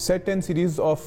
set and series of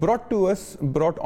brought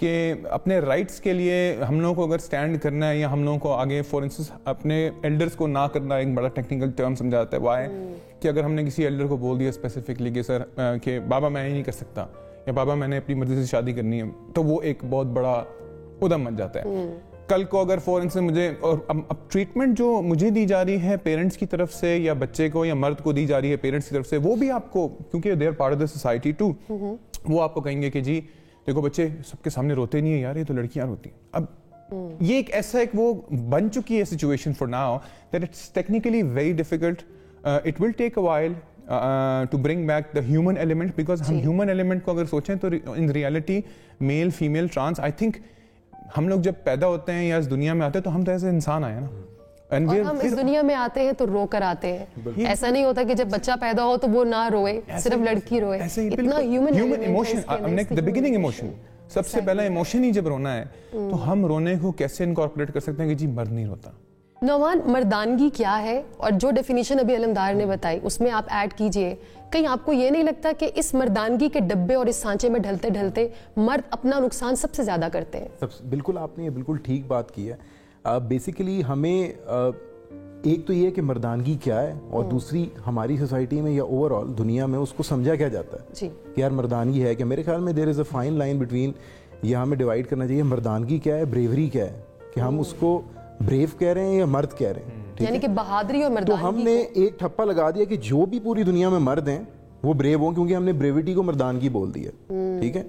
کہ اپنے rights کے لیے ہم لوگوں کو اگر اسٹینڈ کرنا ہے یا ہم لوگوں کو آگے فار انسٹنس اپنے ایلڈرس کو نہ کرنا ایک بڑا ٹیکنیکل ٹرم سمجھا جاتا ہے. وائی کہ اگر ہم نے کسی ایلڈر کو بول دیا اسپیسیفکلی کہ سر کہ بابا میں ہی نہیں کر سکتا یا بابا میں نے اپنی مرضی سے شادی کرنی ہے, تو وہ ایک بہت بڑا ادم بن جاتا ہے. کل کو اگر فار انسٹنس مجھے اور اب ٹریٹمنٹ جو مجھے دی جا رہی ہے پیرنٹس کی طرف سے یا بچے کو یا مرد کو دی جا رہی ہے پیرنٹس کی طرف سے, وہ بھی آپ کو کیونکہ they are part of the society too, وہ آپ کو کہیں گے کہ جی دیکھو بچے سب کے سامنے روتے نہیں ہیں یار, یہ تو لڑکیاں روتی ہیں. اب یہ ایک ایسا ایک وہ بن چکی ہے situation for now that it's technically very difficult. It will take a while to bring back the human element, because ہم ہیومن ایلیمنٹ کو اگر سوچیں تو in reality male female trans, I think ہم لوگ جب پیدا ہوتے ہیں یا اس دنیا میں آتے ہیں تو ہم تو ایسے انسان آئے نا, اور ہم اس دنیا میں آتے ہیں تو رو کر آتے ہیں. ایسا نہیں ہوتا کہ جب بچہ پیدا ہو تو وہ نہ روئے, صرف لڑکی روئے. اتنا human emotion, the beginning emotion, سب سے پہلا ایموشن ہی جب رونا ہے تو ہم رونے کو کیسے انکارپوریٹ کر سکتے ہیں کہ جی مرد نہیں روتا. نعمان, مردانگی کیا ہے, اور جو ڈیفینیشن ابھی علمدار نے بتائی اس میں آپ ایڈ کیجئے. کہیں آپ کو یہ نہیں لگتا کہ اس مردانگی کے ڈبے اور اس سانچے میں ڈھلتے ڈھلتے مرد اپنا نقصان سب سے زیادہ کرتے ہیں؟ بالکل, آپ نے یہ بالکل ٹھیک بات کی ہے. بیسیکلی ہمیں ایک تو یہ ہے کہ مردانگی کیا ہے, اور دوسری ہماری سوسائٹی میں یا اوور آل دنیا میں اس کو سمجھا کیا جاتا ہے کہ یار مردانگی ہے. کہ میرے خیال میں دیر is a fine line between, یہ ہمیں ڈیوائڈ کرنا چاہیے مردانگی کیا ہے, بریوری کیا ہے, کہ ہم اس کو بریو کہہ رہے ہیں یا مرد کہہ رہے ہیں. یعنی کہ بہادری اور مردانگی, تو ہم نے ایک ٹھپا لگا دیا کہ جو بھی پوری دنیا میں مرد ہیں وہ بریو ہوں, کیونکہ ہم نے بریوٹی کو مردانگی بول دیا. ٹھیک ہے,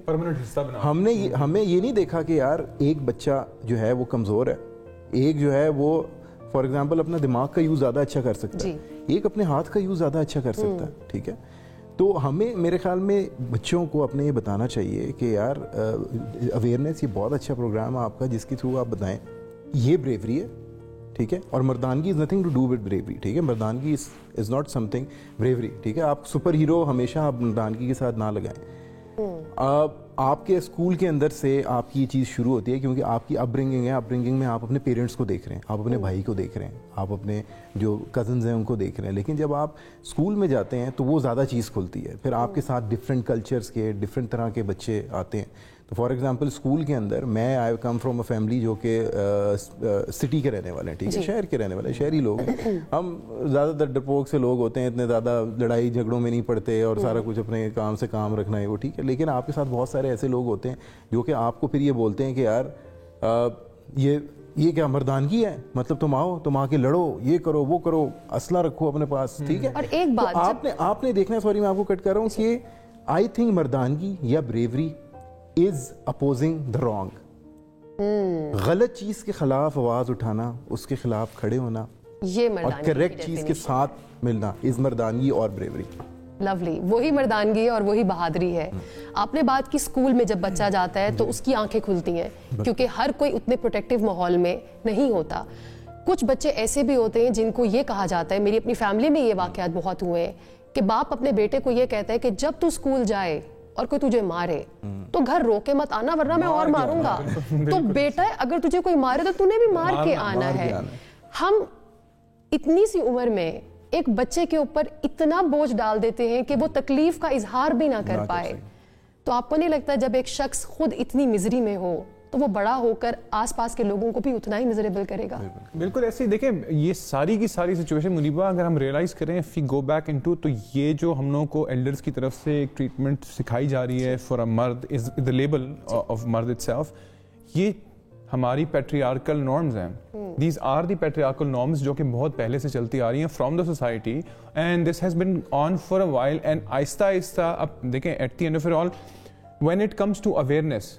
ہمیں یہ نہیں دیکھا کہ یار ایک بچہ جو ہے وہ کمزور ہے, ایک جو ہے وہ فار ایگزامپل اپنا دماغ کا یوز زیادہ اچھا کر سکتا ہے, ایک اپنے ہاتھ کا یوز زیادہ اچھا کر سکتا ہے. ٹھیک ہے, تو ہمیں میرے خیال میں بچوں کو اپنے یہ بتانا چاہیے کہ یار اویئرنیس, یہ بہت اچھا پروگرام ہے آپ کا جس کے تھرو آپ بتائیں یہ بریوری ہے. ٹھیک ہے, اور مردانگی is nothing to do with bravery. ٹھیک ہے, مردانگی is not something bravery. ٹھیک ہے, آپ سپر ہیرو ہمیشہ آپ مردانگی کے ساتھ نہ لگائیں. آپ کے اسکول کے اندر سے آپ کی یہ چیز شروع ہوتی ہے, کیونکہ آپ کی اپ برنگنگ ہے, اپ برنگنگ میں آپ اپنے پیرنٹس کو دیکھ رہے ہیں, آپ اپنے بھائی کو دیکھ رہے ہیں, آپ اپنے جو کزنز ہیں ان کو دیکھ رہے ہیں. لیکن جب آپ اسکول میں جاتے ہیں تو وہ زیادہ چیز کھلتی ہے, پھر آپ کے ساتھ ڈفرینٹ کلچرس کے ڈفرینٹ طرح کے بچے آتے ہیں. تو فار ایگزامپل اسکول کے اندر میں آئی کم فرام اے فیملی جو کہ سٹی کے رہنے والے ہیں. ٹھیک ہے, شہر کے رہنے والے, شہری لوگ ہیں ہم, زیادہ تر ڈرپوک سے لوگ ہوتے ہیں, اتنے زیادہ لڑائی جھگڑوں میں نہیں پڑتے اور سارا کچھ اپنے کام سے کام رکھنا ہے وہ. ٹھیک ہے, لیکن آپ کے ساتھ بہت سارے ایسے لوگ ہوتے ہیں جو کہ آپ کو پھر یہ بولتے ہیں کہ یار یہ کیا مردانگی ہے, مطلب تم آؤ, تم آ کے لڑو, یہ کرو, وہ کرو, اسلحہ رکھو اپنے پاس. ٹھیک ہے, اور ایک بات آپ نے دیکھنا, سوری میں آپ کو کٹ کر رہا ہوں, کہ آئی تھنک مردانگی یا brewery is opposing the wrong. غلط چیز کے خلاف آواز اٹھانا, اس کے خلاف کھڑے ہونا, یہ مردانگی, اور کریکٹ چیز کے ساتھ ملنا از مردانگی اور بریوری. لولی, وہی مردانگی ہے اور وہی بہادری ہے. آپ نے بات کی اسکول میں جب بچہ جاتا ہے تو اس کی آنکھیں کھلتی ہیں, کیونکہ ہر کوئی اتنے پروٹیکٹیو ماحول میں نہیں ہوتا. کچھ بچے ایسے بھی ہوتے ہیں جن کو یہ کہا جاتا ہے, میری اپنی فیملی میں یہ واقعات بہت ہوئے ہیں, کہ باپ اپنے بیٹے کو یہ کہتا ہے کہ جب تو اسکول جائے اور کوئی تجھے مارے تو گھر رو کے مت آنا, ورنہ میں اور ماروں گا. تو بیٹا ہے, اگر تجھے کوئی مارے تو نے بھی مار کے آنا ہے. ہم اتنی سی عمر میں ایک بچے کے اوپر اتنا بوجھ ڈال دیتے ہیں کہ وہ تکلیف کا اظہار بھی نہ کر پائے. تو آپ کو نہیں لگتا جب ایک شخص خود اتنی مزری میں ہو تو وہ بڑا ہو کر آس پاس کے لوگوں کو بھی اتنا ہی مزریبل کرے گا؟ بالکل ایسے ہی. دیکھیں یہ ساری کی ساری سچویشن منیبہ اگر ہم ریئلائز کریں, if we go back into, تو یہ جو ہم لوگوں کو ایلڈرز کی طرف سے ایک ٹریٹمنٹ سکھائی جا رہی ہے فار اے مرد از the label of مرد itself, یہ ہماری پیٹریارکل نارمز ہیں. These are the patriarchal norms جو کہ بہت پہلے سے چلتی آ رہی ہیں from the society, and this has been on for a while. And آہستہ آہستہ اب دیکھیں at the end of it all when it comes to awareness,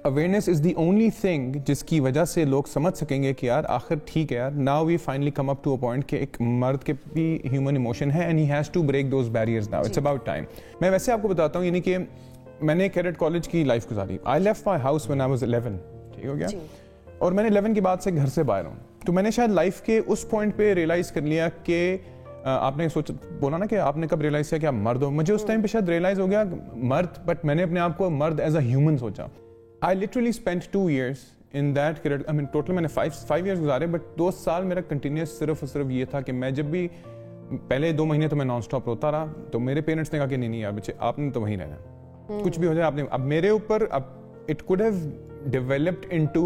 awareness is the only thing جس کی وجہ سے لوگ سمجھ سکیں گے کہ یار آخر ٹھیک ہے یار, now we finally come up to a point کہ ایک مرد کے بھی human emotion ہے and he has to break those barriers now. It's about time. میں ویسے آپ کو بتاتا ہوں, یعنی کہ میں نے کیڈٹ کالج کی لائف گزاری. I left my house when I was 11. ٹھیک ہو گیا, اور میں نے 11 کے بعد سے گھر سے باہر ہوں. تو میں نے شاید لائف کے اس پوائنٹ پہ ریئلائز کر لیا کہ آپ نے سوچا بولا نا کہ آپ نے کب ریئلائز کیا کہ آپ مرد ہو. مجھے اس ٹائم پہ شاید ریئلائز ہو گیا مرد, بٹ میں نے اپنے آپ کو مرد ایز اے ہیومن سوچا. I literally spent 2 years in that career. I mean total میں نے 5 years گزارے, بٹ 2 سال میرا کنٹینیوس صرف اور صرف یہ تھا کہ میں جب بھی پہلے 2 مہینے تو میں نان اسٹاپ روتا رہا. تو میرے پیرنٹس نے کہا کہ نہیں یار بچے آپ نے تو وہیں رہنا, کچھ بھی ہو جائے آپ نے. اب میرے اوپر اب it could have developed into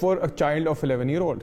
For a child of 11-year-old.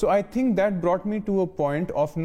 So I think that brought me to a point of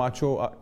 macho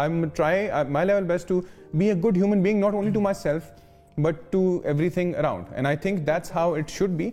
I'm try my level best to be a good human being, not only to myself but to everything around, and I think that's how it should be.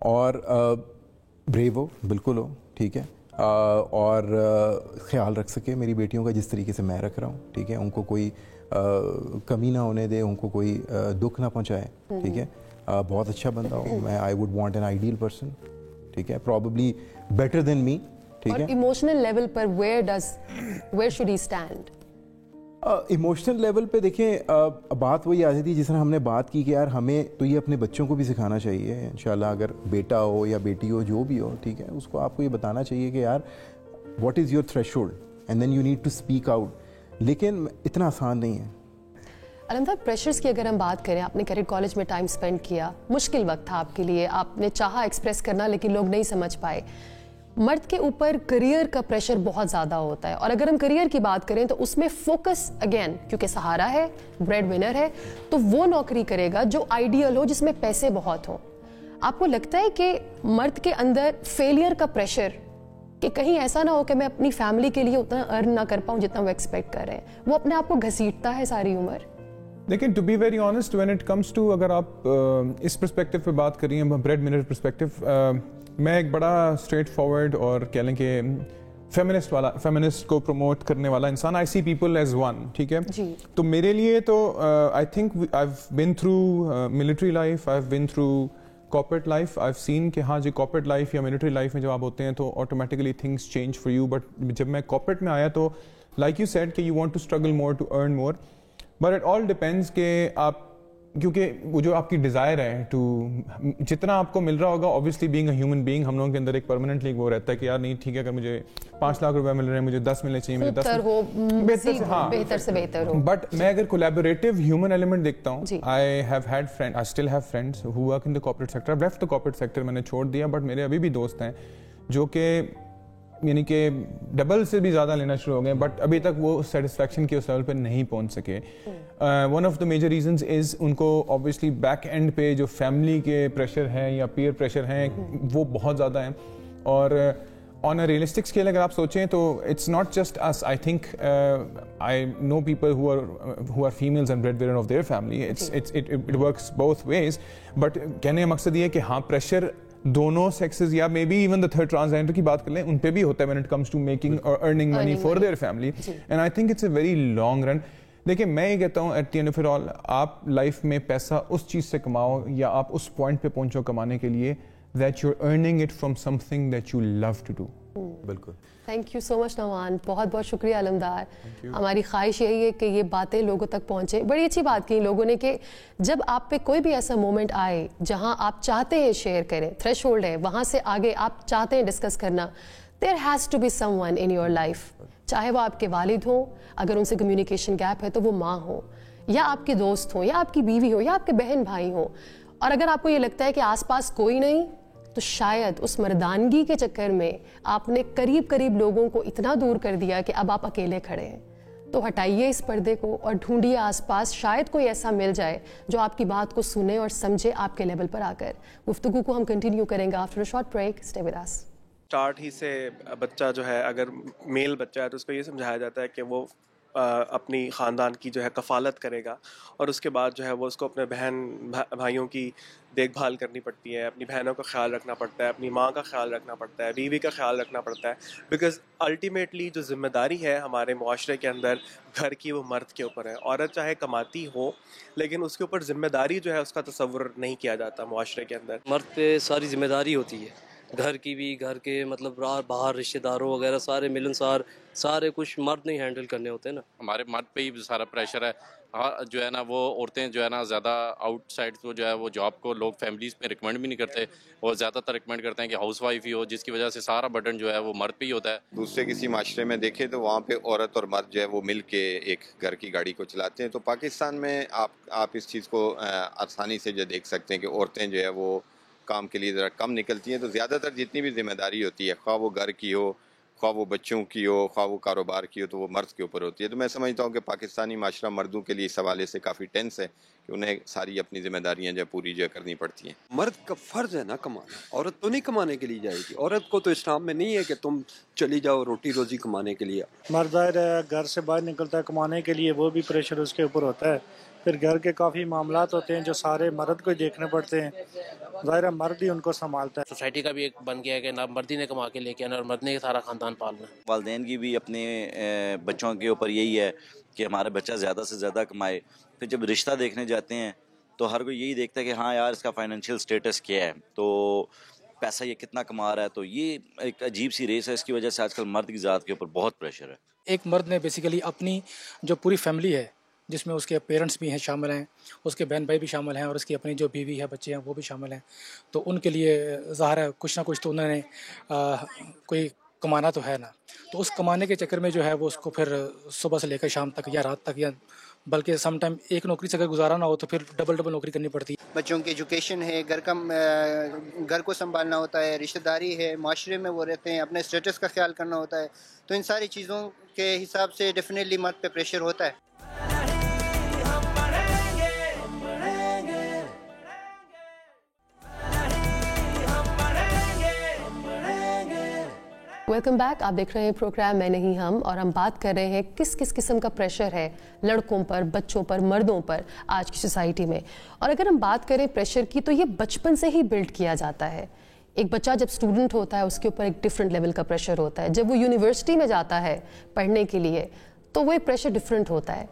اور brave ہو, بالکل ہو, ٹھیک ہے, اور خیال رکھ سکے میری بیٹیوں کا جس طریقے سے میں رکھ رہا ہوں, ٹھیک ہے, ان کو کوئی کمی نہ ہونے دے, ان کو کوئی دکھ نہ پہنچائے, ٹھیک ہے, بہت اچھا بندہ ہو. میں I would want an ideal person, ٹھیک ہے, پرابیبلی بیٹر دین می, ٹھیک ہے. Emotional level per where should he stand? Emotional level پہ دیکھیں بات وہی آ جاتی ہے جس طرح ہم نے بات کی کہ یار ہمیں تو یہ اپنے بچوں کو بھی سکھانا چاہیے انشاءاللہ, اگر بیٹا ہو یا بیٹی ہو جو بھی ہو, ٹھیک ہے, اس کو آپ کو یہ بتانا چاہیے کہ یار what is your threshold and then you need to speak out. لیکن اتنا آسان نہیں ہے. علم صاحب, پریشرز کی اگر ہم بات کریں, آپ نے کیریئر کالج میں ٹائم اسپینڈ کیا, مشکل وقت تھا آپ کے لیے, آپ نے چاہا ایکسپریس کرنا لیکن لوگ نہیں سمجھ پائے. مرد کے اوپر کریئر کا پریشر بہت زیادہ ہوتا ہے, اور اگر ہم کریئر کی بات کریں تو اس میں فوکس اگین, کیونکہ سہارا ہے, بریڈ ونر ہے, تو وہ نوکری کرے گا جو آئیڈیل ہو, جس میں پیسے بہت ہوں. آپ کو لگتا ہے کہ مرد کے اندر فیلئر کا پریشر, کہ کہیں ایسا نہ ہو کہ میں اپنی فیملی کے لیے اتنا ارن نہ کر پاؤں جتنا وہ ایکسپیکٹ کر رہے ہیں, وہ اپنے آپ کو گھسیٹتا ہے ساری عمر؟ لیکن to be very honest when it comes to, اگر آپ اس پرسپیکٹو پہ بات کریے, بریڈ ونر پرسپیکٹو, میں ایک بڑا اسٹریٹ فارورڈ اور کہہ لیں کہ فیمنسٹ کو پروموٹ کرنے والا انسان, I see people as one, ٹھیک ہے. تو میرے لیے تو I think I have been through military life, I have been through corporate life, I have seen کہ ہاں جی کارپوریٹ لائف یا ملٹری لائف میں جب آپ ہوتے ہیں تو automatically things change for you. But جب میں کارپوریٹ میں آیا تو لائک یو سیڈ کہ you want to struggle more to earn more, but it all depends کہ آپ, کیونکہ وہ جو آپ کی ڈیزائر ہے ٹو, جتنا آپ کو مل رہا ہوگا, obviously being a human being, ہم لوگوں کے اندر ایک پرماننٹلی وہ رہتا ہے کہ یار نہیں ٹھیک ہے, اگر مجھے 5 لاکھ روپے مل رہے ہیں, مجھے 10 ملنے چاہیے, مجھے 10 بہتر سے بہتر ہو. بٹ میں اگر کولیبوریٹو ہیومن ایلیمنٹ دیکھتا ہوں, I have had friend, I still have friends who work in the corporate sector. I left the corporate sector, میں نے چھوڑ دیا, بٹ میرے ابھی بھی دوست ہیں جو کہ یعنی کہ ڈبل سے بھی زیادہ لینا شروع ہو گئے, بٹ ابھی تک وہ سیٹسفیکشن کے اس لیول پہ نہیں پہنچ سکے. One of the major reasons is ان کو اوبیسلی بیک اینڈ پہ جو فیملی کے پریشر ہیں یا پیئر پریشر ہیں وہ بہت زیادہ ہیں. اور آن اے ریئلسٹک اسکیل اگر آپ سوچیں تو it's not just us, I think I know people who are females and breadwinner of their family. It works both ways. But کہنے کا مقصد یہ ہے کہ ہاں پریشر دونوں سیکسز یا maybe even the third transgender کی بات کر لیں, ان پہ بھی ہوتا ہے when it comes to making or earning money for their family. And I think it's a very long run. دیکھیں میں یہ کہتا ہوں at the end of it all, آپ لائف میں پیسہ اس چیز سے کماؤ یا آپ اس پوائنٹ پہ پہنچو کمانے کے لیے that you're earning it from something that you love to do. بالکل. تھینک یو سو مچ نوان, بہت بہت شکریہ علمدار. ہماری خواہش یہی ہے کہ یہ باتیں لوگوں تک پہنچے. بڑی اچھی بات کی لوگوں نے کہ جب آپ پہ کوئی بھی ایسا مومنٹ آئے جہاں آپ چاہتے ہیں شیئر کریں, تھریش ہولڈ ہے وہاں سے آگے آپ چاہتے ہیں ڈسکس کرنا, there has to be someone in your life, چاہے وہ آپ کے والد ہوں, اگر ان سے کمیونیکیشن گیپ ہے تو وہ ماں ہو, یا آپ کے دوست ہوں, یا آپ کی بیوی ہو, یا آپ کے بہن بھائی ہوں. اور اگر آپ کو یہ لگتا ہے کہ آس پاس کوئی نہیں, تو شاید اس مردانگی کے چکر میں آپ نے قریب لوگوں کو اتنا دور کر دیا کہ اب آپ اکیلے کھڑے ہیں. تو ہٹائیے اس پردے کو اور ڈھونڈیے آس پاس, شاید کوئی ایسا مل جائے جو آپ کی بات کو سنے اور سمجھے آپ کے لیول پر آ کر. گفتگو کو ہم کنٹینیو کریں گے after a short break. Stay with us. Start ہی سے بچہ جو ہے, اگر میل بچہ ہے تو اس کو یہ سمجھایا جاتا ہے کہ وہ اپنی خاندان کی جو ہے کفالت کرے گا, اور اس کے بعد جو ہے وہ اس کو اپنے بہن بھائیوں کی دیکھ بھال کرنی پڑتی ہے, اپنی بہنوں کا خیال رکھنا پڑتا ہے, اپنی ماں کا خیال رکھنا پڑتا ہے, بیوی کا خیال رکھنا پڑتا ہے, بیکاز الٹیمیٹلی جو ذمہ داری ہے ہمارے معاشرے کے اندر گھر کی وہ مرد کے اوپر ہے. عورت چاہے کماتی ہو لیکن اس کے اوپر ذمہ داری جو ہے اس کا تصور نہیں کیا جاتا معاشرے کے اندر. مرد پہ ساری ذمہ داری ہوتی ہے, گھر کی بھی, گھر کے مطلب باہر رشتہ داروں وغیرہ سارے ملنسار سارے کچھ مرد نہیں ہینڈل کرنے ہوتے ہیں نا. ہمارے مرد پہ ہی سارا پریشر ہے. جو ہے نا وہ عورتیں جو ہے نا زیادہ آؤٹ سائڈ تو جو ہے وہ جاب کو لوگ فیملیز میں ریکمینڈ بھی نہیں کرتے, اور زیادہ تر ریکمینڈ کرتے ہیں کہ ہاؤس وائف ہی ہو, جس کی وجہ سے سارا برڈن جو ہے وہ مرد پہ ہی ہوتا ہے. دوسرے کسی معاشرے میں دیکھیں تو وہاں پہ عورت اور مرد جو ہے وہ مل کے ایک گھر کی گاڑی کو چلاتے ہیں. تو پاکستان میں آپ اس چیز کو آسانی سے جو دیکھ سکتے ہیں کہ عورتیں جو ہے وہ کام کے لیے ذرا کم نکلتی ہیں. تو زیادہ تر جتنی بھی ذمہ داری ہوتی ہے, خواہ وہ گھر کی ہو, خواہ وہ بچوں کی ہو, خواہ وہ کاروبار کی ہو, تو وہ مرد کے اوپر ہوتی ہے. تو میں سمجھتا ہوں کہ پاکستانی معاشرہ مردوں کے لیے اس حوالے سے کافی ٹینس ہے کہ انہیں ساری اپنی ذمہ داریاں جو پوری جو کرنی پڑتی ہیں. مرد کا فرض ہے نا کمانا, عورت تو نہیں کمانے کے لیے جائے گی. عورت کو تو اسلام میں نہیں ہے کہ تم چلی جاؤ روٹی روزی کمانے کے لیے. مرد ظاہر ہے گھر سے باہر نکلتا ہے کمانے کے لیے, وہ بھی پریشر اس کے اوپر ہوتا ہے پھر گھر کے کافی معاملات ہوتے ہیں جو سارے مرد کو دیکھنے پڑتے ہیں. ظاہر ہے مرد ہی ان کو سنبھالتا ہے. سوسائٹی کا بھی ایک بن گیا ہے کہ نہ مرد ہی نے کما کے لے کے آنا اور مرد نے سارا خاندان پالنا. والدین کی بھی اپنے بچوں کے اوپر یہی ہے کہ ہمارا بچہ زیادہ سے زیادہ کمائے. پھر جب رشتہ دیکھنے جاتے ہیں تو ہر کوئی یہی دیکھتا ہے کہ ہاں یار اس کا فائنینشیل سٹیٹس کیا ہے, تو پیسہ یہ کتنا کما رہا ہے. تو یہ ایک عجیب سی ریس ہے, اس کی وجہ سے آج کل مرد کی ذات کے اوپر بہت پریشر ہے. ایک مرد نے بیسیکلی اپنی جو پوری فیملی ہے جس میں اس کے پیرنٹس بھی ہیں شامل ہیں, اس کے بہن بھائی بھی شامل ہیں, اور اس کی اپنی جو بیوی ہے بچے ہیں وہ بھی شامل ہیں, تو ان کے لیے ظاہر ہے کچھ نہ کچھ تو انہوں نے کوئی کمانا تو ہے نا. تو اس کمانے کے چکر میں جو ہے وہ اس کو پھر صبح سے لے کر شام تک یا رات تک, یا بلکہ سم ٹائم ایک نوکری سے اگر گزارا نہ ہو تو پھر ڈبل نوکری کرنی پڑتی ہے. بچوں کی ایجوکیشن ہے, گھر کو سنبھالنا ہوتا ہے, رشتہ داری ہے, معاشرے میں وہ رہتے ہیں, اپنے اسٹیٹس کا خیال کرنا ہوتا ہے. تو ان ساری چیزوں کے حساب سے ڈیفینیٹلی مرد پہ پریشر ہوتا ہے. Welcome back. آپ دیکھ رہے ہیں پروگرام میں نہیں ہم, اور ہم بات کر رہے ہیں کس کس قسم کا پریشر ہے لڑکوں پر, بچوں پر, مردوں پر آج کی سوسائٹی میں. اور اگر ہم بات کریں پریشر کی تو یہ بچپن سے ہی بلڈ کیا جاتا ہے. ایک بچہ جب اسٹوڈنٹ ہوتا ہے اس کے اوپر ایک ڈفرینٹ لیول کا پریشر ہوتا ہے. جب وہ یونیورسٹی میں جاتا ہے پڑھنے کے لیے تو وہ ایک پریشر ڈفرینٹ ہوتا ہے.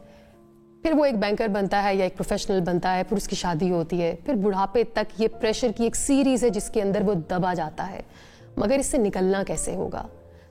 پھر وہ ایک بینکر بنتا ہے یا ایک پروفیشنل بنتا ہے, پھر اس کی شادی ہوتی ہے, پھر بڑھاپے تک یہ پریشر کی ایک سیریز ہے جس کے اندر وہ دبا جاتا ہے. مگر اس سے نکلنا کیسے ہوگا؟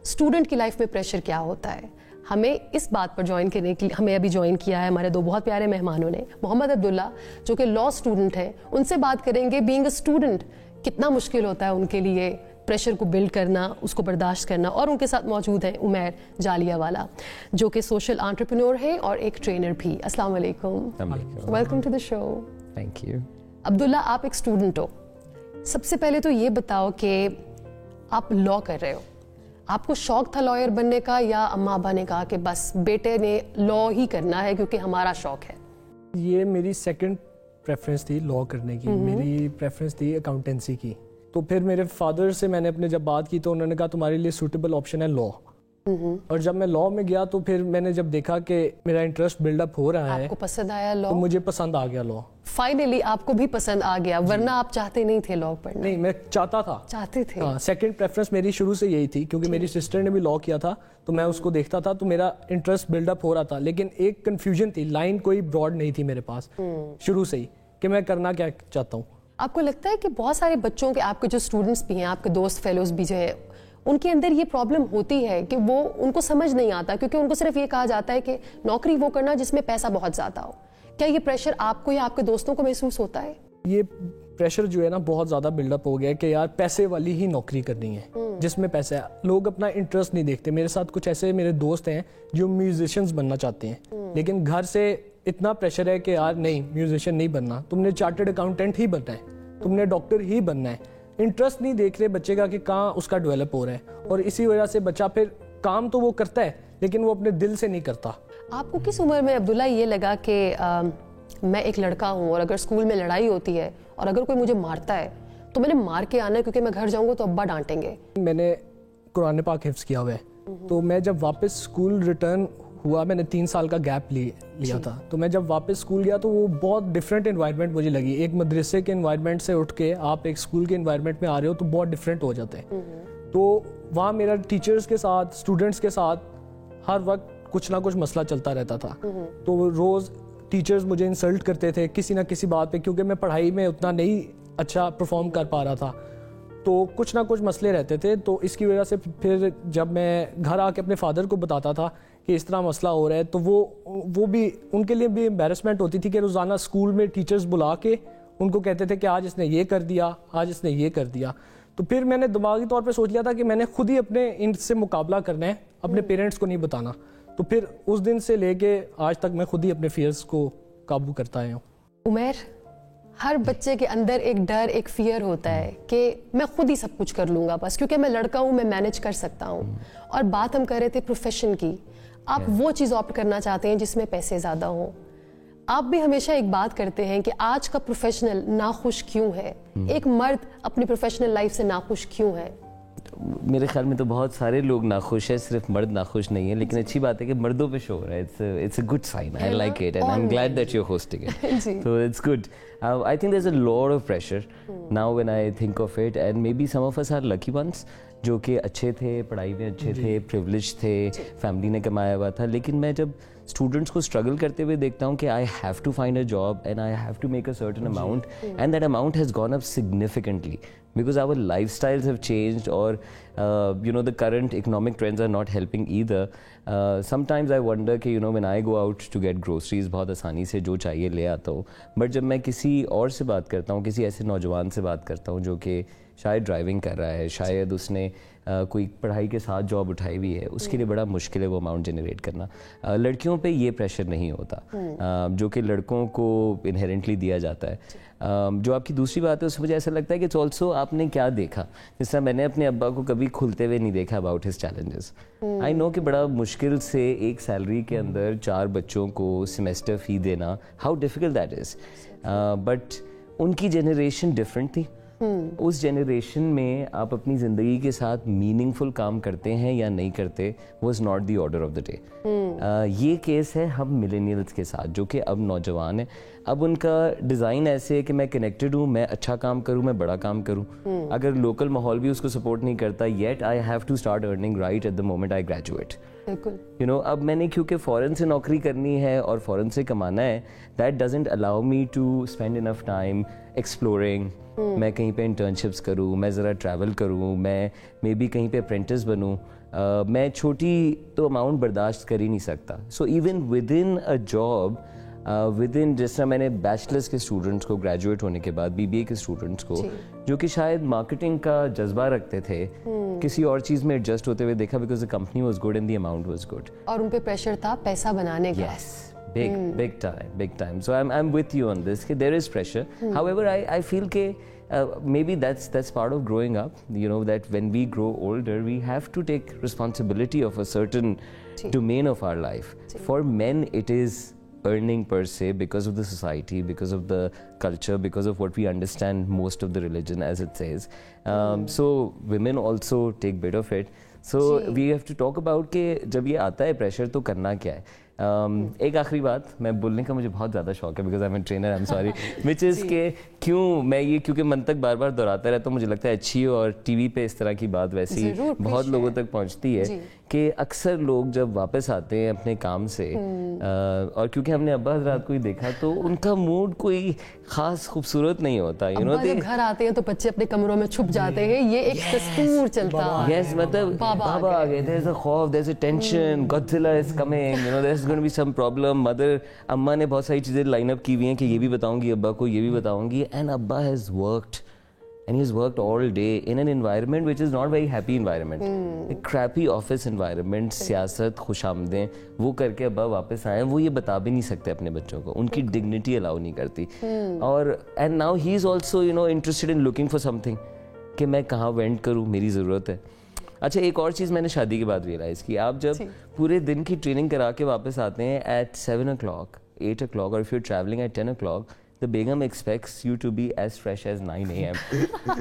اسٹوڈنٹ کی لائف میں پریشر کیا ہوتا ہے؟ ہمیں اس بات پر جوائن کرنے کے لیے ہمیں ابھی جوائن کیا ہے ہمارے دو بہت پیارے مہمانوں نے. محمد عبداللہ جو کہ لاء اسٹوڈنٹ ہیں, ان سے بات کریں گے بینگ اے اسٹوڈنٹ کتنا مشکل ہوتا ہے ان کے لیے پریشر کو بلڈ کرنا, اس کو برداشت کرنا. اور ان کے ساتھ موجود ہیں عمیر جالیہ والا جو کہ سوشل انٹرپرینور ہیں اور ایک ٹرینر بھی. السلام علیکم, welcome to the show. Thank you. Abdullah, آپ ایک اسٹوڈنٹ ہو, سب سے پہلے تو یہ بتاؤ کہ آپ لاء کر رہے ہو, آپ کو شوق تھا لائر بننے کا یا اماں ابا نے کہا کہ بس بیٹے نے لاء ہی کرنا ہے کیونکہ ہمارا شوق ہے؟ یہ میری سیکنڈ پریفرنس تھی لاء کرنے کی. میری پریفرنس تھی اکاؤنٹنسی کی. تو پھر میرے فادر سے میں نے اپنے جب بات کی تو انہوں نے کہا تمہارے لیے سوٹیبل آپشن ہے لاء. اور جب میں لاء میں گیا تو پھر میں نے جب دیکھا کہ میرا انٹرسٹ بلڈ اپ ہو رہا ہے, آپ کو پسند آیا لاء؟ تو مجھے پسند آ گیا لاء. فائنلی آپ کو بھی پسند آ گیا, ورنہ آپ چاہتے نہیں تھے لاء پڑھنا؟ نہیں, میں چاہتا تھا. چاہتے تھے. ہاں, سیکنڈ پریفرنس میری شروع سے یہی تھی کیونکہ میری سسٹر نے بھی لاء کیا تھا تو میں اس کو دیکھتا تھا تو میرا انٹرسٹ بلڈ اپ ہو رہا تھا. لیکن ایک کنفیوژن تھی, لائن کوئی براڈ نہیں تھی میرے پاس شروع سے ہی کہ میں کرنا کیا چاہتا ہوں. آپ کو لگتا ہے کہ بہت سارے بچوں کے, آپ کے جو اسٹوڈنٹس بھی ہیں, آپ کے دوست فیلوز بھی جو ہیں, ان کے اندر یہ پرابلم ہوتی ہے کہ وہ ان کو سمجھ نہیں آتا کیونکہ ان کو صرف یہ کہا جاتا ہے کہ نوکری وہ کرنا جس میں پیسہ بہت زیادہ ہو. کیا یہ پریشر آپ کو یا آپ کے دوستوں کو محسوس ہوتا ہے؟ یہ پریشر جو ہے نا بہت زیادہ بلڈ اپ ہو گیا ہے کہ یار پیسے والی ہی نوکری کرنی ہے جس میں پیسہ ہے. لوگ اپنا انٹرسٹ نہیں دیکھتے. میرے ساتھ کچھ ایسے میرے دوست ہیں جو میوزیشنز بننا چاہتے ہیں لیکن گھر سے اتنا پریشر ہے کہ یار نہیں, میوزیشین نہیں بننا, تم نے چارٹرڈ اکاؤنٹنٹ ہی بننا ہے, تم نے ڈاکٹر ہی بننا ہے. انٹرسٹ نہیں دیکھ رہے بچے کا کہ کہاں اس کا ڈیولپ ہو رہا ہے, اور اسی وجہ سے بچہ پھر کام تو وہ کرتا ہے لیکن وہ اپنے دل سے نہیں کرتا. آپ کو کس عمر میں عبداللہ یہ لگا کہ میں ایک لڑکا ہوں اور اگر اسکول میں لڑائی ہوتی ہے اور اگر کوئی مجھے مارتا ہے تو میں نے مار کے آنا ہے کیونکہ میں گھر جاؤں گا تو ابا ڈانٹیں گے؟ میں نے قرآن پاک حفظ کیا ہوا ہے تو میں جب واپس اسکول ریٹرن ہوا, میں نے 3 سال کا گیپ لیا تھا, تو میں جب واپس اسکول گیا تو وہ بہت ڈفرینٹ انوائرمنٹ مجھے لگی. ایک مدرسے کے انوائرمنٹ سے اٹھ کے آپ ایک اسکول کے انوائرمنٹ میں آ رہے ہو تو بہت ڈفرینٹ ہو جاتے ہیں. تو وہاں میرا ٹیچرز کے ساتھ, اسٹوڈنٹس کے ساتھ ہر وقت کچھ نہ کچھ مسئلہ چلتا رہتا تھا. تو روز ٹیچرز مجھے انسلٹ کرتے تھے کسی نہ کسی بات پہ کیونکہ میں پڑھائی میں اتنا نہیں اچھا پرفارم کر پا رہا تھا, تو کچھ نہ کچھ مسئلے رہتے تھے. تو اس کی وجہ سے پھر جب میں گھر آ کے اپنے فادر کو بتاتا تھا کہ اس طرح مسئلہ ہو رہا ہے تو وہ بھی ان کے لیے بھی امبیرسمنٹ ہوتی تھی کہ روزانہ اسکول میں ٹیچرز بلا کے ان کو کہتے تھے کہ آج اس نے یہ کر دیا, آج اس نے یہ کر دیا. تو پھر میں نے دماغی طور پہ سوچ لیا تھا کہ میں نے خود ہی اپنے ان سے مقابلہ کرنا ہے, اپنے پیرنٹس کو نہیں بتانا. تو پھر اس دن سے لے کے آج تک میں خود ہی اپنے فیئرز کو قابو کرتا آیا ہوں. عمیر, ہر بچے کے اندر ایک ڈر, ایک فیئر ہوتا ہے کہ میں خود ہی سب کچھ کر لوں گا بس کیونکہ میں لڑکا ہوں, میں مینیج کر سکتا ہوں. اور بات ہم کر رہے تھے پروفیشن کی, آپ وہ چیز آپٹ کرنا چاہتے ہیں جس میں پیسے زیادہ ہوں. آپ بھی ہمیشہ ایک بات کرتے ہیں کہ آج کا پروفیشنل ناخوش کیوں ہے, ایک مرد اپنی پروفیشنل لائف سے ناخوش کیوں ہے؟ میرے خیال میں تو بہت سارے لوگ ناخوش ہیں, صرف مرد ناخوش نہیں ہیں, لیکن اچھی بات ہے کہ مردوں پہ شو ہو رہا ہے. It's a good sign, I like it and I am glad that you are hosting it, so it's good. I think there is a lot of pressure now when I think of it, and maybe some of us are lucky ones جو کہ اچھے تھے, پڑھائی میں اچھے تھے, privilege تھے, family نے کمایا ہوا تھا, لیکن میں جب اسٹوڈنٹس کو اسٹرگل کرتے ہوئے دیکھتا ہوں کہ I have to find a job and I have to make a certain amount, and that amount has gone up significantly because our lifestyles have changed, or the current economic trends are not helping either. Sometimes I wonder کہ when I go out to get groceries بہت آسانی سے جو چاہیے لے آتا ہوں, but جب میں کسی اور سے بات کرتا ہوں, کسی ایسے نوجوان سے بات کرتا ہوں جو کہ شاید ڈرائیونگ کر رہا ہے, شاید اس نے کوئی پڑھائی کے ساتھ جاب اٹھائی ہوئی ہے, اس کے لیے بڑا مشکل ہے وہ اماؤنٹ جنریٹ کرنا. لڑکیوں پہ یہ پریشر نہیں ہوتا جو کہ لڑکوں کو انہیرنٹلی دیا جاتا ہے. جو آپ کی دوسری بات ہے اس سے مجھے ایسا لگتا ہے کہ اٹس آلسو آپ نے کیا دیکھا. جس طرح میں نے اپنے ابا کو کبھی کھلتے ہوئے نہیں دیکھا اباؤٹ ہز چیلنجز. آئی نو کہ بڑا مشکل سے ایک سیلری کے اندر 4 بچوں کو سیمیسٹر فی دینا, how difficult that is, but in کی جنریشن ڈفرینٹ تھی. اس جنریشن میں آپ اپنی زندگی کے ساتھ میننگ فل کام کرتے ہیں یا نہیں کرتے was not the order of the day. یہ کیس ہے ہم ملینیلز کے ساتھ جو کہ اب نوجوان ہیں. اب ان کا ڈیزائن ایسے ہے کہ میں کنیکٹڈ ہوں, میں اچھا کام کروں, میں بڑا کام کروں. اگر لوکل ماحول بھی اس کو سپورٹ نہیں کرتا, yet I have to start earning right at the moment I graduate. اب میں نے کیونکہ فورن سے نوکری کرنی ہے اور فورن سے کمانا ہے, that doesn't allow me to spend enough time exploring. میں کہیں پہ انٹرنشپس کروں, میں ذرا ٹریول کروں, میں مے بی کہیں پہ اپرینٹس بنوں. میں چھوٹی تو اماؤنٹ برداشت کر ہی نہیں سکتا. So even with in a job, with in جس طرح میں نے بیچلرس کے اسٹوڈنٹس کو گریجویٹ ہونے کے بعد, BBA کے اسٹوڈنٹس کو جو کہ شاید مارکیٹنگ کا جذبہ رکھتے تھے, کسی اور چیز میں ایڈجسٹ ہوتے ہوئے دیکھا because the company was good and the amount was good. اور ان پہ پریشر تھا پیسہ بنانے کا. Yes. Big time. So I'm with you on this. There is pressure. However, I feel maybe that's part of growing up. That when we grow older, we have to take responsibility of a certain domain of our life. For men, it is earning per se because of the society, because of the culture, because of what we understand most of the religion as it says. So women also take bit of it. So we have to talk about کہ جب یہ آتا ہے pressure تو کرنا کیا ہے. ایک آخری بات, میں بولنے کا مجھے بہت زیادہ شوق ہے because I am a trainer, I am sorry, which is کہ کیوں میں یہ کیونکہ منطق بار بار دہراتا رہتا ہوں, مجھے لگتا ہے اچھی اور ٹی وی پہ اس طرح کی بات ویسی بہت لوگوں تک پہنچتی ہے کہ اکثر لوگ جب واپس آتے ہیں اپنے کام سے, اور کیونکہ ہم نے ابا حضرات کو ہی دیکھا تو ان کا موڈ کوئی خاص خوبصورت نہیں ہوتا. جب گھر آتے ہیں تو بچے اپنے کمروں میں چھپ جاتے ہیں, یہ ایک دستور چلتا ہے. یس, مطلب بابا آ گئے, there is a خوف, there is a tension, Godzilla is coming, there is going to be some problem. Mother اماں نے بہت ساری چیزیں لائن اپ کی ہوئی ہیں کہ یہ بھی بتاؤں گی ابا کو, یہ بھی بتاؤں گی, and Abba has worked. And he has worked all day in an environment which is not very happy environment. A crappy office environment, سیاست, خوش آمدیں, وہ کر کے ابا واپس آئے, وہ یہ بتا بھی نہیں سکتے اپنے بچوں کو, ان کی ڈگنیٹی الاؤ نہیں کرتی. اور and now he is also interested in looking for something کہ میں کہاں وینٹ کروں, میری ضرورت ہے. اچھا, ایک اور چیز میں نے شادی کے بعد ریئلائز کی, آپ جب پورے دن کی ٹریننگ کرا کے واپس آتے ہیں at 7 o'clock, 8 o'clock, or if you're traveling at 10 o'clock, the Begum expects you to be as fresh as 9 a.m.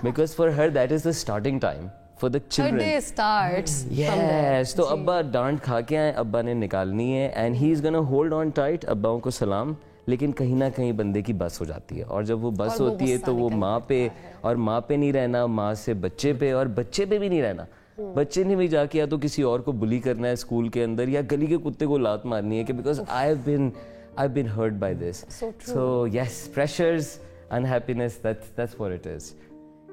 because for her that is the starting time for the children. Her day starts from there. Yes, تو ابا ڈانٹ کھا کے آئے, ابا نے نکالنی ہے, and he is going to hold on tight. اباؤں کو سلام, لیکن کہیں نہ کہیں بندے کی بس ہو جاتی ہے, اور جب وہ بس ہوتی ہے تو وہ ماں پہ, اور ماں پہ نہیں رہنا, ماں سے بچے پہ, اور بچے پہ بھی نہیں رہنا. بچے نے بھی جا کے یا تو کسی اور کو بلی کرنا ہے اسکول کے اندر, یا گلی کے کتے کو لات مارنی ہے کہ because I've been hurt by this. So yes, pressures, unhappiness, that's what it is.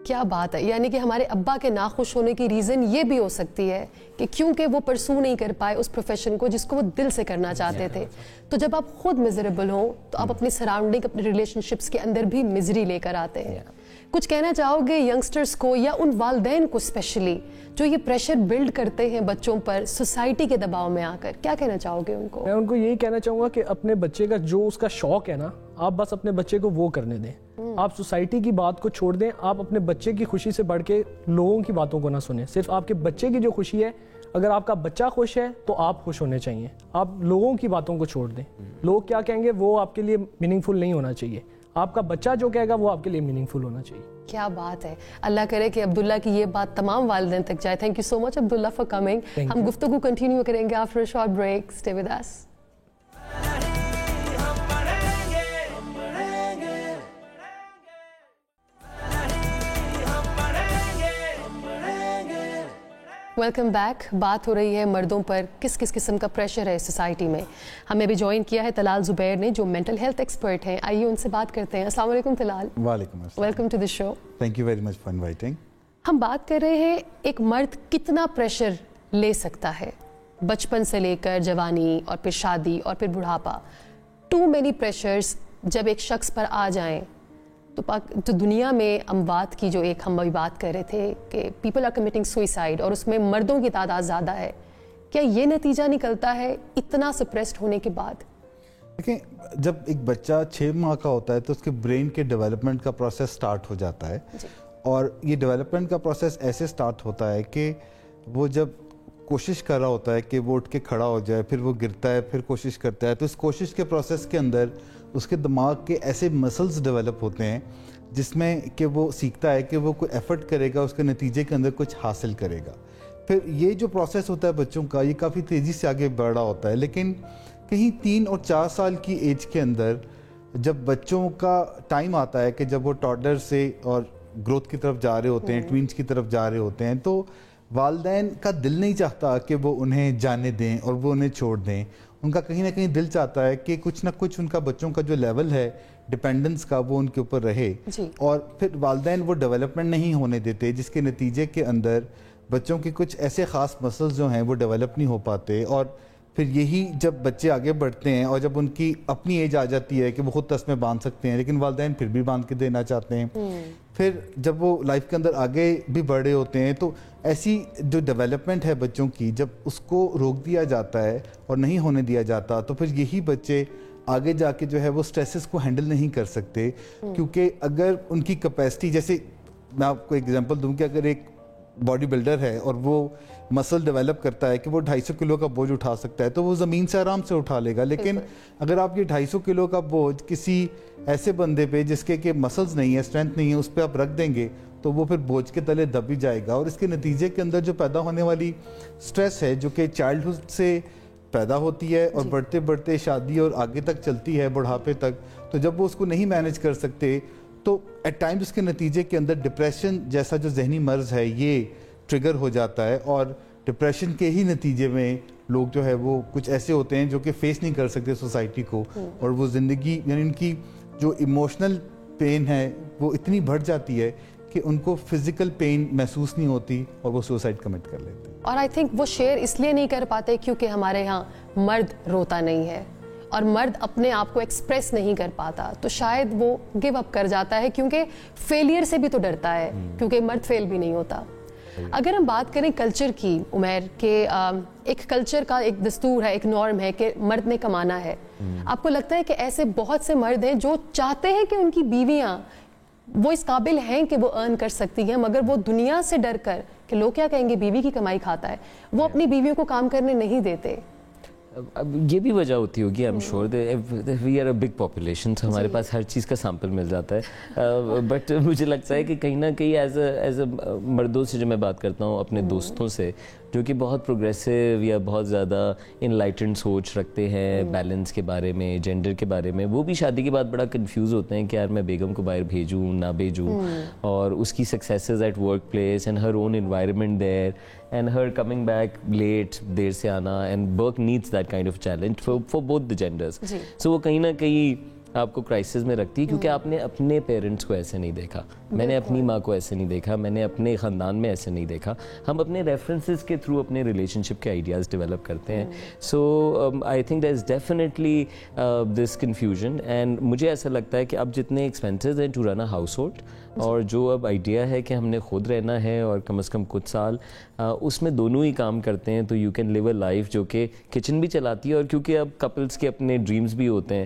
کیا بات ہے, یعنی کہ ہمارے ابا کے ناخوش ہونے کی ریزن یہ بھی ہو سکتی ہے کہ کیونکہ وہ پرسو نہیں کر پائے اس پروفیشن کو جس کو وہ دل سے کرنا چاہتے تھے. تو جب آپ خود میزریبل ہوں تو آپ اپنی سراؤنڈنگ, اپنے ریلیشن شپس کے اندر بھی مزری لے کر آتے ہیں. کچھ کہنا چاہو گے ینگسٹرز کو یا ان والدین کو اسپیشلی جو یہ پریشر بلڈ کرتے ہیں بچوں پر سوسائٹی کے دباؤ میں آ کر, کیا کہنا چاہو گے ان کو؟ میں ان کو یہی کہنا چاہوں گا کہ اپنے بچے کا جو اس کا شوق ہے نا, آپ بس اپنے بچے کو وہ کرنے دیں. آپ سوسائٹی کی بات کو چھوڑ دیں, آپ اپنے بچے کی خوشی سے بڑھ کے لوگوں کی باتوں کو نہ سنیں. صرف آپ کے بچے کی جو خوشی ہے, اگر آپ کا بچہ خوش ہے تو آپ خوش ہونے چاہیے. آپ لوگوں کی باتوں کو چھوڑ دیں. لوگ کیا کہیں گے وہ آپ کے لیے میننگ فل نہیں ہونا چاہیے. آپ کا بچہ جو کہے گا وہ آپ کے لیے میننگ فل ہونا چاہیے. کیا بات ہے. اللہ کرے کہ عبداللہ کی یہ بات تمام والدین تک جائے. Thank you so much Abdullah for coming. ہم گفتگو کنٹینیو کریں گے after a short break. Stay with us. Welcome back. بات ہو رہی ہے مردوں پر کس کس قسم کا پریشر ہے سوسائٹی میں. ہمیں بھی جوائن کیا ہے طلال زبیر نے جو مینٹل ہیلتھ ایکسپرٹ ہیں. آئیے ان سے بات کرتے ہیں. السلام علیکم طلال. وعلیکم السلام. Welcome to the show. Thank you very much for inviting. ہم بات کر رہے ہیں ایک مرد کتنا پریشر لے سکتا ہے بچپن سے لے کر جوانی اور پھر شادی اور پھر بڑھاپا. ٹو مینی پریشرز جب ایک شخص پر آ جائیں تو دنیا میں اموات کی جو ایک ہم ابھی بات کر رہے تھے کہ پیپل آر کمیٹنگ سوئسائڈ اور اس میں مردوں کی تعداد زیادہ ہے. کیا یہ نتیجہ نکلتا ہے اتنا سپریسڈ ہونے کے بعد؟ دیکھیں جب ایک بچہ 6 ماہ کا ہوتا ہے تو اس کے برین کے ڈیولپمنٹ کا پروسیس سٹارٹ ہو جاتا ہے. اور یہ ڈیولپمنٹ کا پروسیس ایسے سٹارٹ ہوتا ہے کہ وہ جب کوشش کر رہا ہوتا ہے کہ وہ اٹھ کے کھڑا ہو جائے, پھر وہ گرتا ہے, پھر کوشش کرتا ہے, تو اس کوشش کے پروسیس کے اندر اس کے دماغ کے ایسے مسلز ڈیولپ ہوتے ہیں جس میں کہ وہ سیکھتا ہے کہ وہ کوئی ایفرٹ کرے گا, اس کے نتیجے کے اندر کچھ حاصل کرے گا. پھر یہ جو پروسیس ہوتا ہے بچوں کا یہ کافی تیزی سے آگے بڑھ رہا ہوتا ہے. لیکن کہیں 3 اور 4 سال کی ایج کے اندر جب بچوں کا ٹائم آتا ہے کہ جب وہ ٹاڈلر سے اور گروتھ کی طرف جا رہے ہوتے ہیں, ٹوینز کی طرف جا رہے ہوتے ہیں, تو والدین کا دل نہیں چاہتا کہ وہ انہیں جانے دیں اور وہ انہیں چھوڑ دیں. ان کا کہیں نہ کہیں دل چاہتا ہے کہ کچھ نہ کچھ ان کا بچوں کا جو لیول ہے ڈیپینڈنس کا وہ ان کے اوپر رہے. اور پھر والدین وہ ڈیولپمنٹ نہیں ہونے دیتے جس کے نتیجے کے اندر بچوں کے کچھ ایسے خاص مسلز جو ہیں وہ ڈیولپ نہیں ہو پاتے. اور پھر یہی جب بچے آگے بڑھتے ہیں اور جب ان کی اپنی ایج آ جاتی ہے کہ وہ خود تسمے باندھ سکتے ہیں لیکن والدین پھر بھی باندھ کے دینا چاہتے ہیں, پھر جب وہ لائف کے اندر آگے بھی بڑھ رہے ہوتے ہیں تو ایسی جو ڈیولپمنٹ ہے بچوں کی جب اس کو روک دیا جاتا ہے اور نہیں ہونے دیا جاتا تو پھر یہی بچے آگے جا کے جو ہے وہ سٹریسز کو ہینڈل نہیں کر سکتے. کیونکہ اگر ان کی کیپیسٹی, جیسے میں آپ کو ایگزامپل دوں کہ اگر ایک باڈی بلڈر ہے اور وہ مسل ڈیولپ کرتا ہے کہ وہ 250 کلو کا بوجھ اٹھا سکتا ہے تو وہ زمین سے آرام سے اٹھا لے گا. لیکن اگر آپ یہ 250 کلو کا بوجھ کسی ایسے بندے پہ جس کے کہ مسلز نہیں ہے, اسٹرینتھ نہیں ہے, اس پہ آپ رکھ دیں گے تو وہ پھر بوجھ کے تلے دب ہی جائے گا. اور اس کے نتیجے کے اندر جو پیدا ہونے والی سٹریس ہے جو کہ چائلڈہڈ سے پیدا ہوتی ہے اور بڑھتے بڑھتے شادی اور آگے تک چلتی ہے بڑھاپے تک, تو جب وہ اس کو نہیں مینیج کر سکتے تو ایٹ ٹائمز اس کے نتیجے کے اندر ڈپریشن جیسا جو ذہنی مرض ہے یہ ٹریگر ہو جاتا ہے. اور ڈپریشن کے ہی نتیجے میں لوگ جو ہے وہ کچھ ایسے ہوتے ہیں جو کہ فیس نہیں کر سکتے سوسائٹی کو, اور وہ زندگی یعنی ان کی جو ایموشنل پین ہے وہ اتنی بڑھ جاتی ہے کہ ان کو فزیکل پین محسوس نہیں ہوتی اور وہ سوسائڈ کمٹ کر لیتے ہیں. اور آئی تھنک وہ شیئر اس لیے نہیں کر پاتے کیونکہ ہمارے ہاں مرد روتا نہیں ہے اور مرد اپنے آپ کو ایکسپریس نہیں کر پاتا, تو شاید وہ گیو اپ کر جاتا ہے کیونکہ فیلئر سے بھی تو ڈرتا ہے کیونکہ مرد فیل بھی نہیں ہوتا. اگر ہم بات کریں کلچر کی عمیر کہ ایک کلچر کا ایک دستور ہے, ایک نارم ہے کہ مرد نے کمانا ہے, آپ کو لگتا ہے کہ ایسے بہت سے مرد ہیں جو چاہتے ہیں کہ ان کی بیویاں وہ اس قابل ہیں کہ وہ ارن کر سکتی ہیں مگر وہ دنیا سے ڈر کر کہ لوگ کیا کہیں گے بیوی کی کمائی کھاتا ہے, وہ اپنی بیویوں کو کام کرنے نہیں دیتے؟ اب یہ بھی وجہ ہوتی ہوگی, I am sure we are a big population, ہمارے پاس ہر چیز کا سیمپل مل جاتا ہے. بٹ مجھے لگتا ہے کہ کہیں نہ کہیں ایز اے مردوں سے جو میں بات کرتا ہوں اپنے دوستوں سے جو کہ بہت پروگریسیو یا بہت زیادہ انلائٹنڈ سوچ رکھتے ہیں بیلنس کے بارے میں, جینڈر کے بارے میں, وہ بھی شادی کے بعد بڑا کنفیوز ہوتے ہیں کہ یار میں بیگم کو باہر بھیجوں نہ بھیجوں, اور اس کی successes at work place and her own environment there and her coming back late, دیر سے آنا, and work needs that kind of challenge for both the genders. So وہ کہیں نہ کہیں آپ کو کرائسس میں رکھتی ہے کیونکہ آپ نے اپنے پیرنٹس کو ایسے نہیں دیکھا, میں نے اپنی ماں کو ایسے نہیں دیکھا, میں نے اپنے خاندان میں ایسے نہیں دیکھا. ہم اپنے ریفرنسز کے تھرو اپنے ریلیشن شپ کے آئیڈیاز ڈیولپ کرتے ہیں. So I think there is definitely this confusion, and مجھے ایسا لگتا ہے کہ اب جتنے ایکسپینسز ہیں to run a household, اور جو اب آئیڈیا ہے کہ ہم نے خود رہنا ہے اور کم از کم کچھ سال اس میں دونوں ہی کام کرتے ہیں, تو you can live a life جو کہ کچن بھی چلاتی ہے, اور کیونکہ اب کپلس کے اپنے ڈریمز بھی ہوتے ہیں,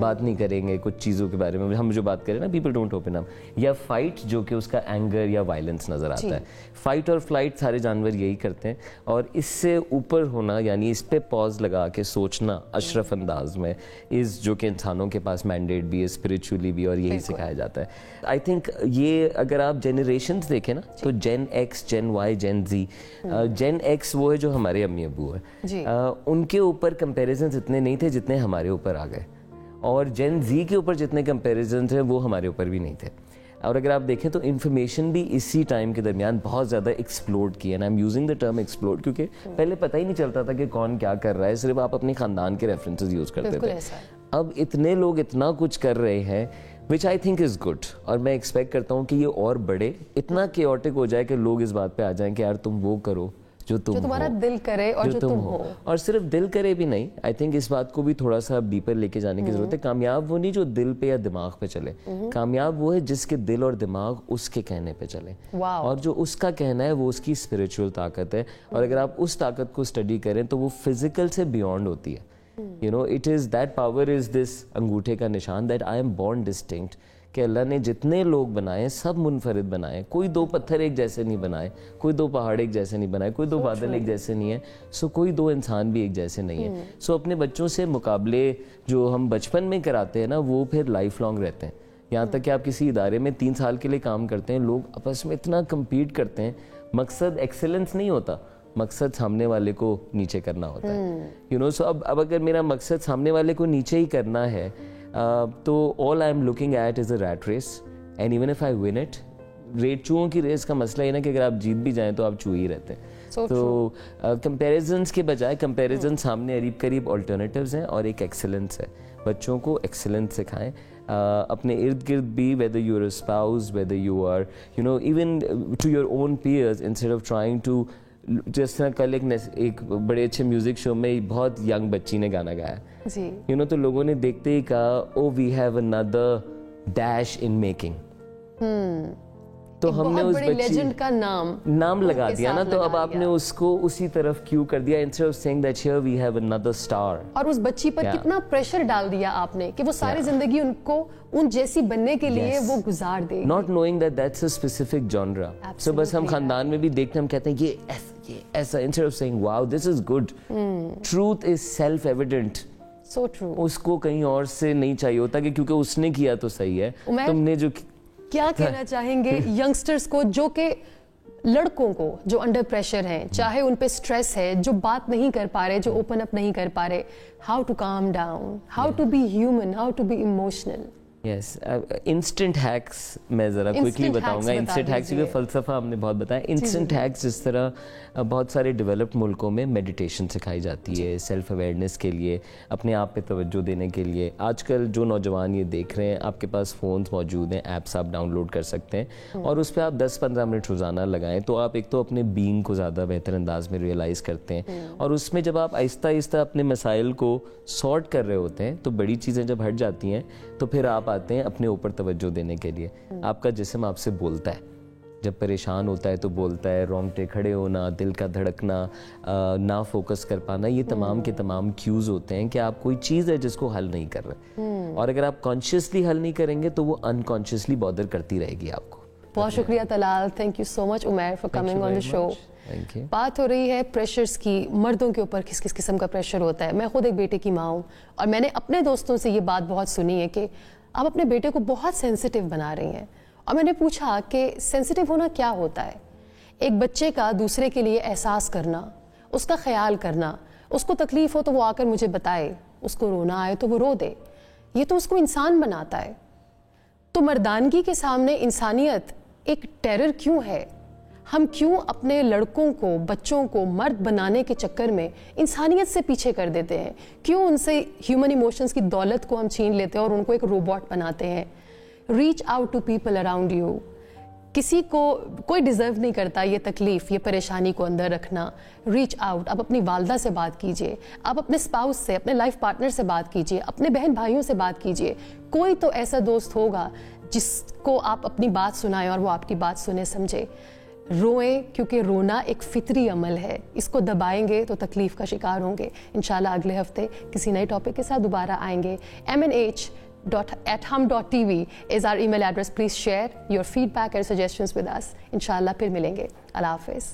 بات نہیں کریں گے کچھ چیزوں کے بارے میں. ہم جو بات کریں نا پیپل ڈونٹ اوپن اپ. یا فائٹ جو کہ اس کا اینگر یا وائلنس نظر آتا ہے. فائٹ اور فلائٹ سارے جانور یہی کرتے ہیں. اور اس سے اوپر ہونا یعنی اس پہ پاز لگا کے سوچنا اشرف انداز میں از جو کہ انسانوں کے پاس مینڈیٹ بھی ہے اسپریچولی بھی, اور یہی سکھایا جاتا ہے. آئی تھنک یہ اگر آپ جنریشنز دیکھیں نا تو جین ایکس, جین وائی, جین زی. جین ایکس وہ ہے جو ہمارے امی ابو ہیں, ان کے اوپر کمپیریزنز اتنے نہیں تھے جتنے ہمارے اوپر آ گئے, اور جین زی کے اوپر جتنے کمپیریزنز ہیں وہ ہمارے اوپر بھی نہیں تھے. اور اگر آپ دیکھیں تو انفارمیشن بھی اسی ٹائم کے درمیان بہت زیادہ ایکسپلوڈ کی ہے. نا, I am using the term explode کیونکہ پہلے پتہ ہی نہیں چلتا تھا کہ کون کیا کر رہا ہے, صرف آپ اپنے خاندان کے ریفرنسز یوز کرتے تھے. اب اتنے لوگ اتنا کچھ کر رہے ہیں which I think is good, اور میں ایکسپیکٹ کرتا ہوں کہ یہ اور بڑھے, اتنا کیوٹک ہو جائے کہ لوگ اس بات پہ آ جائیں کہ یار تم وہ کرو جو تمہارا دل کرے اور جو تم ہو. اور صرف دل کرے بھی نہیں, آئی تھنک اس بات کو بھی تھوڑا سا ڈیپر لے کے جانے کی ضرورت ہے. کامیاب وہ نہیں جو دل پہ یا دماغ پہ چلے, کامیاب وہ ہے جس کے دل اور دماغ اس کے کہنے پہ چلے, اور جو اس کا کہنا ہے وہ اس کی اسپریچول طاقت ہے. اور اگر آپ اس طاقت کو اسٹڈی کریں تو وہ فزیکل سے بیونڈ ہوتی ہے. You know, it is that power is this انگوٹھے کا نشان that I am born distinct, کہ اللہ نے جتنے لوگ بنائے سب منفرد بنائے. کوئی دو پتھر ایک جیسے نہیں بنائے, کوئی دو پہاڑ ایک جیسے نہیں بنائے, کوئی دو بادل ایک جیسے نہیں ہے, کوئی دو انسان بھی ایک جیسے نہیں ہے. اپنے بچوں سے مقابلے جو ہم بچپن میں کراتے ہیں نا وہ پھر لائف لانگ رہتے ہیں. یہاں تک کہ آپ کسی ادارے میں 3 سال کے لیے کام کرتے ہیں, لوگ آپس میں اتنا کمپیٹ کرتے ہیں. مقصد ایکسلنس نہیں ہوتا, مقصد سامنے والے کو نیچے کرنا ہوتا ہے. سو اب اگر میرا مقصد سامنے والے کو نیچے ہی کرنا ہے تو all I'm looking at is a rat race, and even if I win it, چوہوں کی ریس کا مسئلہ یہ نا کہ اگر آپ جیت بھی جائیں تو آپ چوہے ہی رہتے ہیں. تو کمپیریزنس کے بجائے کمپیریزن سامنے قریب قریب آلٹرنیٹیوز ہیں, اور ایک ایکسلنس ہے. بچوں کو ایکسلنس سکھائیں اپنے ارد گرد بھی, whether you're a spouse, whether you are even to your own peers, instead of trying to, جس طرح کل ایک بڑے اچھے میوزک شو میں بہت ینگ بچی نے گانا گایا, تو لوگوں نے دیکھتے ہی کہا oh we have another dash in making. تو ہم نے اس بچی کا نام لگا دیا نا, تو اب آپ نے اس کو اسی طرف کیوں کر دیا instead of saying that here we have another star. اور اس بچی پر کتنا پریشر ڈال دیا آپ نے کہ وہ ساری زندگی ان کو ان جیسی بننے کے لیے وہ گزار دے, not knowing that that's a specific genre. So بس ہم خاندان میں بھی دیکھتے ہم کہتے ہیں یہ ایسا, instead of saying wow this is good. Truth is self evident. So true. اس کو کہیں اور سے نہیں چاہیے ہوتا کہ کیونکہ اس نے کیا تو صحیح ہے. تم نے جو کیا کہنا چاہیں گے ینگسٹرز کو, جو کہ لڑکوں کو جو انڈر پریشر ہیں, چاہے ان پہ سٹریس ہے, جو بات نہیں کر پا رہے, جو اوپن اپ نہیں کر پا رہے, how to calm down, how to be human, how to be emotional. Yes, instant hacks میں ذرا کوئکلی بتاؤں گا. انسٹنٹ ہیکس کیونکہ فلسفہ ہم نے بہت بتایا. انسٹنٹ ہیکس جس طرح بہت سارے ڈیولپڈ ملکوں میں میڈیٹیشن سکھائی جاتی ہے سیلف اویئرنیس کے لیے, اپنے آپ پہ توجہ دینے کے لیے. آج کل جو نوجوان یہ دیکھ رہے ہیں, آپ کے پاس فونز موجود ہیں, ایپس آپ ڈاؤن لوڈ کر سکتے ہیں, اور اس پہ آپ 10-15 منٹ روزانہ لگائیں تو آپ ایک تو اپنے بینگ کو زیادہ بہتر انداز میں ریئلائز کرتے ہیں, اور اس میں جب آپ آہستہ آہستہ اپنے مسائل کو سارٹ کر رہے ہوتے ہیں تو بڑی چیزیں جب ہٹ جاتی ہیں تو پھر آپ آتے ہیں اپنے اوپر توجہ دینے کے لیے. آپ کا جسم آپ سے بولتا ہے, جب پریشان ہوتا ہے تو بولتا ہے, رونگٹے کھڑے ہونا, دل کا دھڑکنا, نہ فوکس کر پانا, یہ تمام کے تمام کیوز ہوتے ہیں کہ آپ کوئی چیز ہے جس کو حل نہیں کر رہے, اور اگر آپ کانشیسلی حل نہیں کریں گے تو وہ انکانشیسلی بادر کرتی رہے گی آپ کو. بہت شکریہ Talal, thank you so much Umair for coming on the show. بات ہو رہی ہے پریشرز کی, مردوں کے اوپر کس کس قسم کا پریشر ہوتا ہے. میں خود ایک بیٹے کی ماں ہوں, اور میں نے اپنے دوستوں سے یہ بات بہت سنی ہے کہ آپ اپنے بیٹے کو بہت سینسٹیو بنا رہی ہیں. اور میں نے پوچھا کہ سینسٹیو ہونا کیا ہوتا ہے. ایک بچے کا دوسرے کے لیے احساس کرنا, اس کا خیال کرنا, اس کو تکلیف ہو تو وہ آ کر مجھے بتائے, اس کو رونا آئے تو وہ رو دے, یہ تو اس کو انسان بناتا ہے. تو مردانگی کے سامنے انسانیت ایک ٹیرر کیوں ہے؟ ہم کیوں اپنے لڑکوں کو, بچوں کو مرد بنانے کے چکر میں انسانیت سے پیچھے کر دیتے ہیں؟ کیوں ان سے ہیومن ایموشنز کی دولت کو ہم چھین لیتے ہیں اور ان کو ایک روبوٹ بناتے ہیں؟ Reach out to people around you. کسی کو کوئی ڈیزرو نہیں کرتا یہ تکلیف, یہ پریشانی کو اندر رکھنا. Reach out. آپ اپنی والدہ سے بات کیجئے, آپ اپنے اسپاؤس سے, اپنے لائف پارٹنر سے بات کیجئے, اپنے بہن بھائیوں سے بات کیجئے. کوئی تو ایسا دوست ہوگا جس کو آپ اپنی بات سنائیں اور وہ آپ کی بات سنے سمجھے. روئیں کیونکہ رونا ایک فطری عمل ہے, اس کو دبائیں گے تو تکلیف کا شکار ہوں گے. انشاءاللہ اگلے ہفتے کسی نئے ٹاپک کے ساتھ دوبارہ آئیں گے. mnh@hum.tv is our email address. Please share your feedback and suggestions with us. انشاءاللہ پھر ملیں گے. اللہ حافظ.